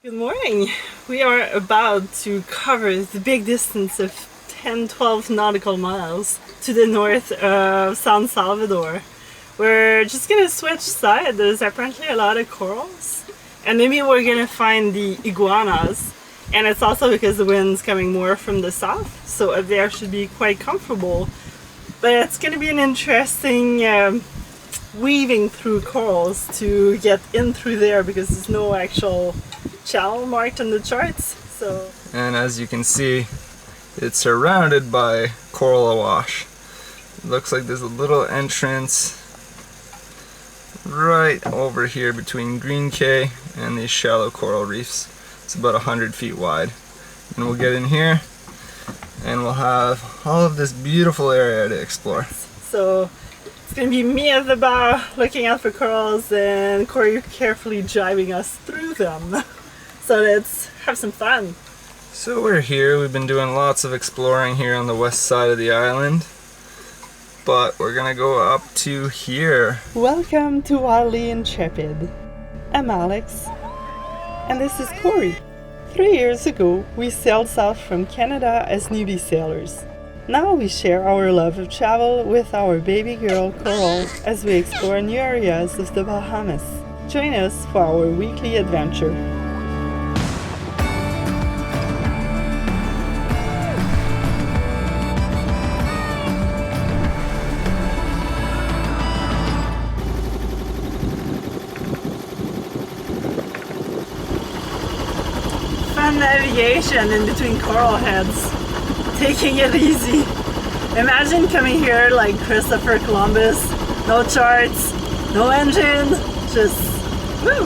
Good morning! We are about to cover the big distance of 10-12 nautical miles to the north of San Salvador. We're just gonna switch sides. There's apparently a lot of corals, and maybe we're gonna find the iguanas. And it's also because the wind's coming more from the south, so up there should be quite comfortable. But it's gonna be an interesting weaving through corals to get in through there because there's no actual channel marked on the charts. And as you can see, it's surrounded by coral awash. It looks like there's a little entrance right over here between Green Cay and these shallow coral reefs. It's about 100 feet wide. And we'll get in here and we'll have all of this beautiful area to explore. So it's gonna be me at the bow looking out for corals and Corey carefully driving us through them. So let's have some fun. So we're here. We've been doing lots of exploring here on the west side of the island, but we're gonna go up to here. Welcome to Wildly Intrepid. I'm Alex, and this is Corey. 3 years ago, we sailed south from Canada as newbie sailors. Now we share our love of travel with our baby girl Coral as we explore new areas of the Bahamas. Join us for our weekly adventure. Fun navigation in between coral heads. Taking it easy. Imagine coming here like Christopher Columbus. No charts, no engine, just woo!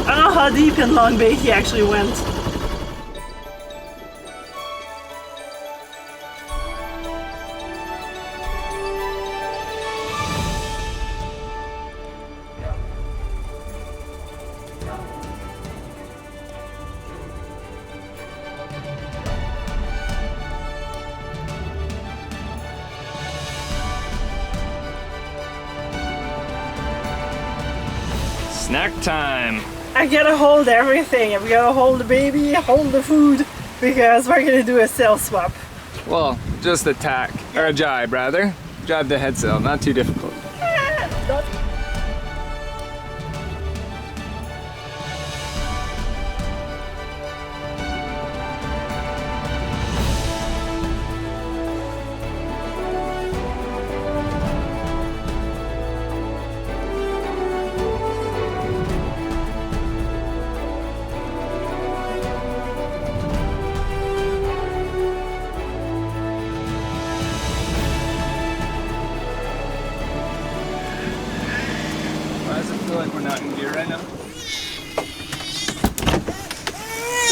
I don't know how deep in Long Bay he actually went. Snack time! I gotta hold everything. I'm gonna hold the baby, hold the food, because we're gonna do a sail swap. Well, just a tack, or a jibe rather. Jibe the head sail, not too difficult. Why does it feel like we're not in gear right now?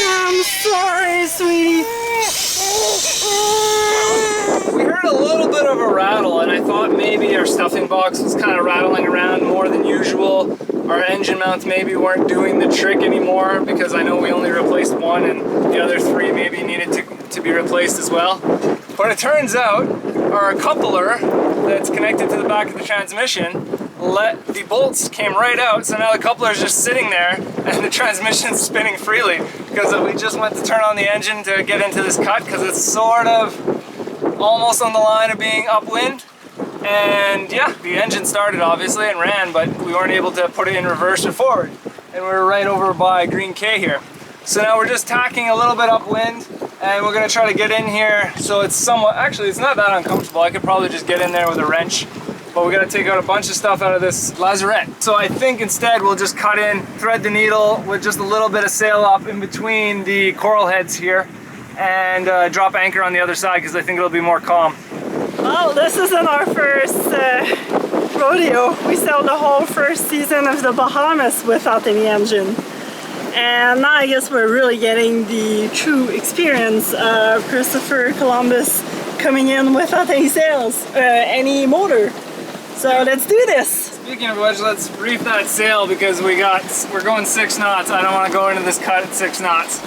I'm sorry, sweetie. We heard a little bit of a rattle and I thought maybe our stuffing box was kind of rattling around more than usual. Our engine mounts maybe weren't doing the trick anymore because I know we only replaced one and the other three maybe needed to be replaced as well. But it turns out our coupler that's connected to the back of the transmission, the bolts came right out, so now the coupler is just sitting there and the transmission's spinning freely because we just went to turn on the engine to get into this cut because it's sort of almost on the line of being upwind. And yeah, the engine started obviously and ran, but we weren't able to put it in reverse or forward. And we're right over by Green Cay here. So now we're just tacking a little bit upwind and we're gonna try to get in here so it's somewhat, actually it's not that uncomfortable. I could probably just get in there with a wrench, but we gotta take out a bunch of stuff out of this lazarette. So I think instead we'll just cut in, thread the needle with just a little bit of sail up in between the coral heads here and drop anchor on the other side because I think it'll be more calm. Well, this isn't our first rodeo. We sailed the whole first season of the Bahamas without any engine. And now I guess we're really getting the true experience of Christopher Columbus coming in without any sails, any motor. So let's do this. Speaking of which, let's reef that sail because we're going 6 knots. I don't want to go into this cut at 6 knots.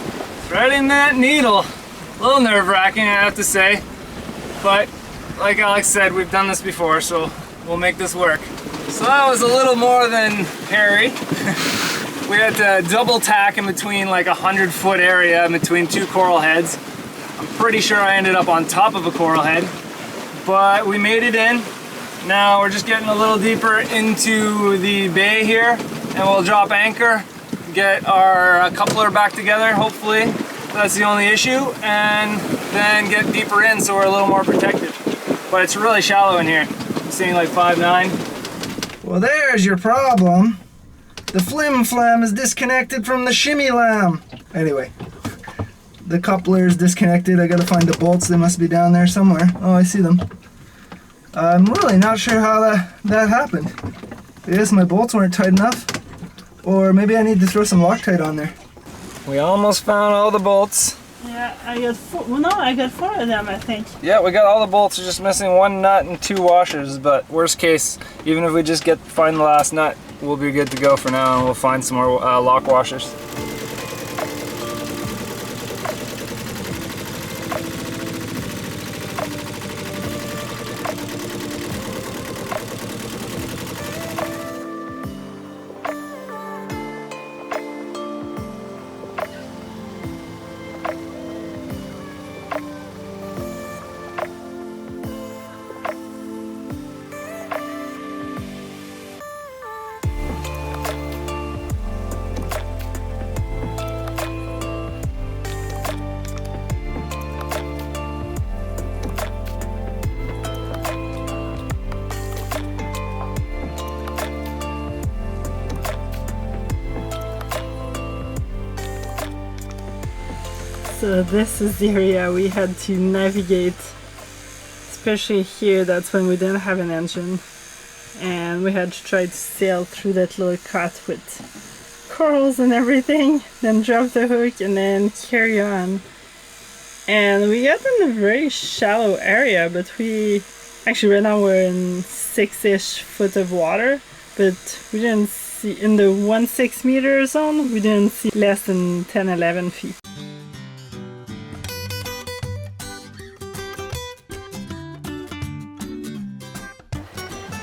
Threading that needle. A little nerve-wracking, I have to say. But like Alex said, we've done this before, so we'll make this work. So that was a little more than hairy. We had to double tack in between like 100-foot area in between two coral heads. I'm pretty sure I ended up on top of a coral head, but we made it in. Now we're just getting a little deeper into the bay here, and we'll drop anchor, get our coupler back together, hopefully. That's the only issue, and then get deeper in so we're a little more protected. But it's really shallow in here. I'm seeing like 5'9". Well, there's your problem. The flim flam is disconnected from the shimmy lam. Anyway, the coupler is disconnected. I gotta find the bolts. They must be down there somewhere. Oh, I see them. I'm really not sure how that happened. I guess my bolts weren't tight enough. Or maybe I need to throw some Loctite on there. We almost found all the bolts. Yeah, I got four. Well, no, I got 4 of them, I think. Yeah, we got all the bolts. We're just missing 1 nut and 2 washers. But worst case, even if we just find the last nut, we'll be good to go for now, and we'll find some more lock washers. So this is the area we had to navigate, especially here. That's when we didn't have an engine, and we had to try to sail through that little cut with corals and everything, then drop the hook and then carry on. And we got in a very shallow area, but actually right now we're in 6-ish foot of water, but we didn't see, in the 1-6 meter zone, we didn't see less than 10-11 feet.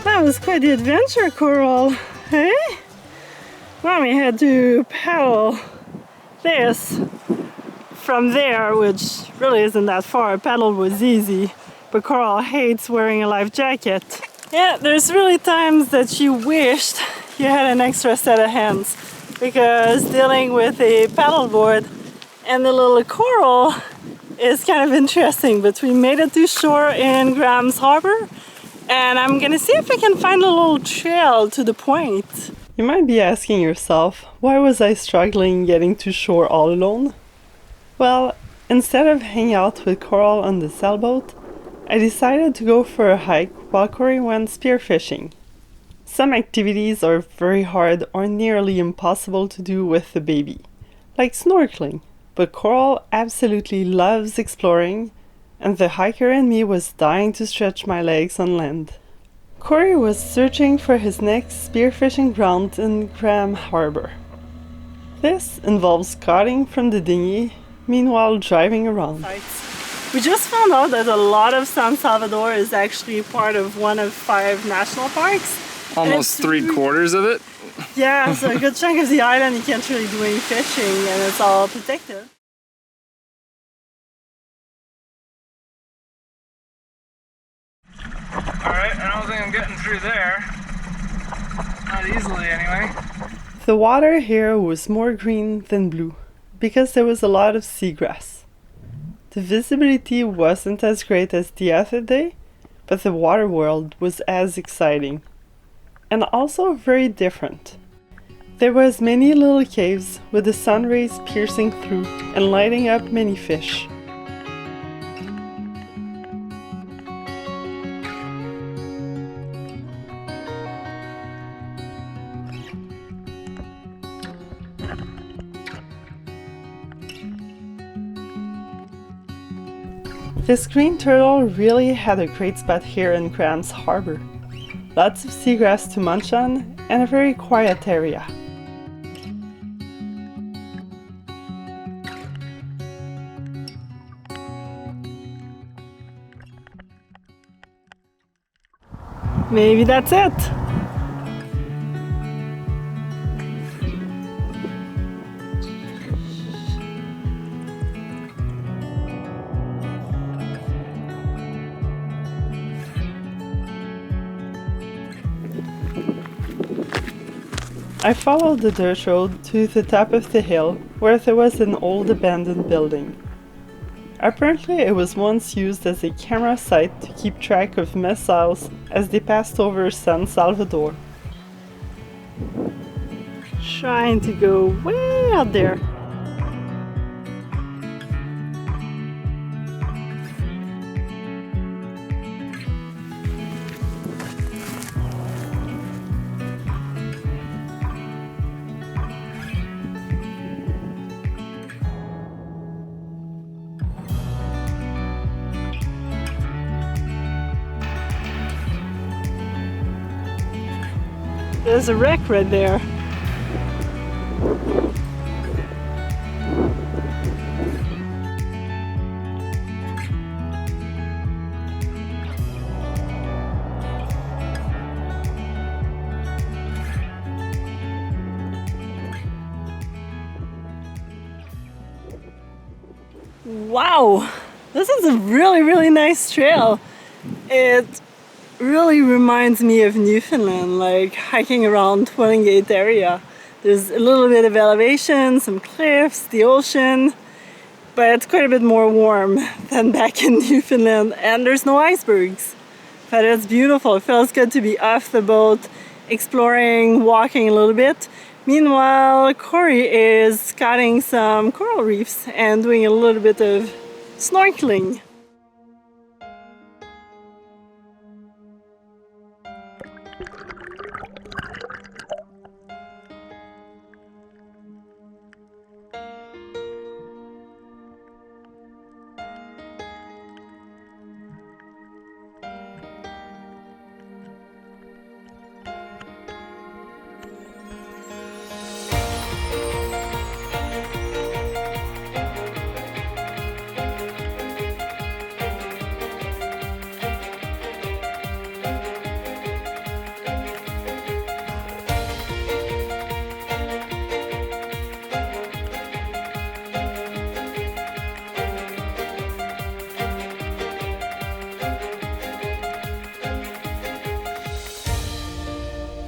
That was quite the adventure, Coral, eh? Well, we had to paddle this from there, which really isn't that far. Paddle was easy, but Coral hates wearing a life jacket. Yeah, there's really times that you wished you had an extra set of hands, because dealing with a paddleboard and the little coral is kind of interesting. But we made it to shore in Graham's Harbour, and I'm gonna see if I can find a little trail to the point. You might be asking yourself, why was I struggling getting to shore all alone? Well, instead of hanging out with Coral on the sailboat, I decided to go for a hike while Corey went spearfishing. Some activities are very hard or nearly impossible to do with the baby, like snorkeling, but Coral absolutely loves exploring, and the hiker in me was dying to stretch my legs on land. Corey was searching for his next spearfishing ground in Graham Harbour. This involves scouting from the dinghy, meanwhile driving around. We just found out that a lot of San Salvador is actually part of one of 5 national parks. Almost 3/4 of it. Yeah, so a good chunk of the island you can't really do any fishing, and it's all protected. Alright, I don't think I'm getting through there. Not easily, anyway. The water here was more green than blue, because there was a lot of seagrass. The visibility wasn't as great as the other day, but the water world was as exciting. And also very different. There was many little caves with the sun rays piercing through and lighting up many fish. This green turtle really had a great spot here in Graham's Harbour. Lots of seagrass to munch on and a very quiet area. Maybe that's it. I followed the dirt road to the top of the hill where there was an old abandoned building. Apparently it was once used as a camera site to keep track of missiles as they passed over San Salvador. Trying to go way out there. There's a wreck right there. Wow, this is a really nice trail. It really reminds me of Newfoundland, like hiking around Twillingate area. There's a little bit of elevation, some cliffs, the ocean, but it's quite a bit more warm than back in Newfoundland, and there's no icebergs. But it's beautiful. It feels good to be off the boat, exploring, walking a little bit. Meanwhile, Corey is scouting some coral reefs and doing a little bit of snorkeling.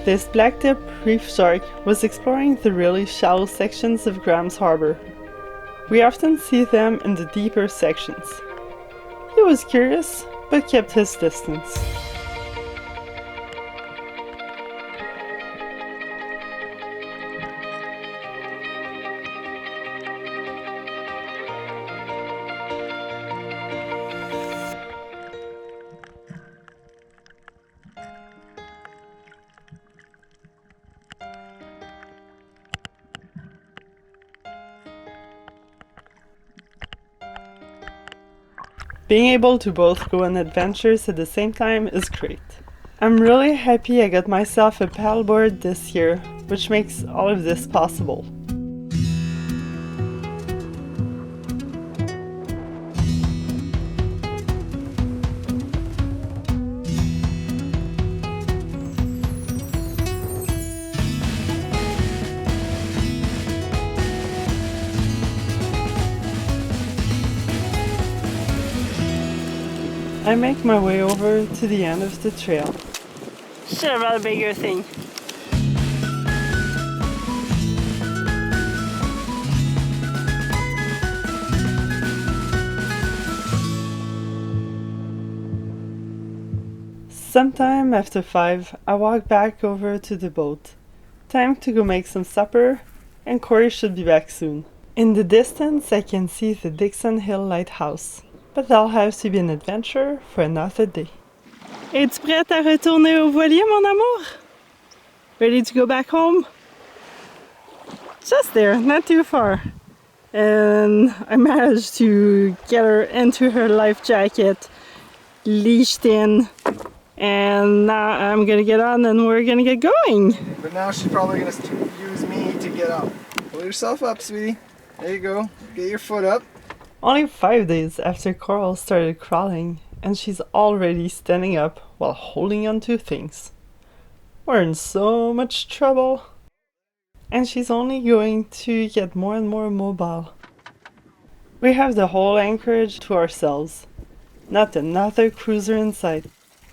This blacktip reef shark was exploring the really shallow sections of Graham's Harbour. We often see them in the deeper sections. He was curious, but kept his distance. Being able to both go on adventures at the same time is great. I'm really happy I got myself a paddleboard this year, which makes all of this possible. I make my way over to the end of the trail. Should have brought a bigger thing. Sometime after 5, I walk back over to the boat. Time to go make some supper, and Corey should be back soon. In the distance, I can see the Dixon Hill Lighthouse. But that'll have to be an adventure for another day. Es-tu prête à retourner au voilier, mon amour? Ready to go back home? Just there, not too far. And I managed to get her into her life jacket, leashed in, and now I'm gonna get on and we're gonna get going. But now she's probably gonna use me to get up. Pull yourself up, sweetie. There you go. Get your foot up. Only 5 days after Coral started crawling, and she's already standing up while holding on to things. We're in so much trouble. And she's only going to get more and more mobile. We have the whole anchorage to ourselves. Not another cruiser in sight.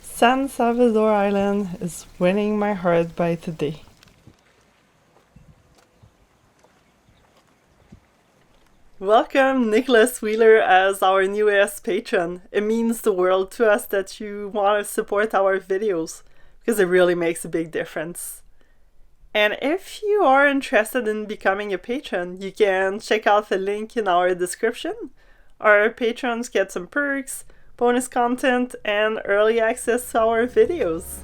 San Salvador Island is winning my heart by today. Welcome Nicholas Wheeler as our newest patron. It means the world to us that you want to support our videos because it really makes a big difference. And if you are interested in becoming a patron, you can check out the link in our description. Our patrons get some perks, bonus content, and early access to our videos.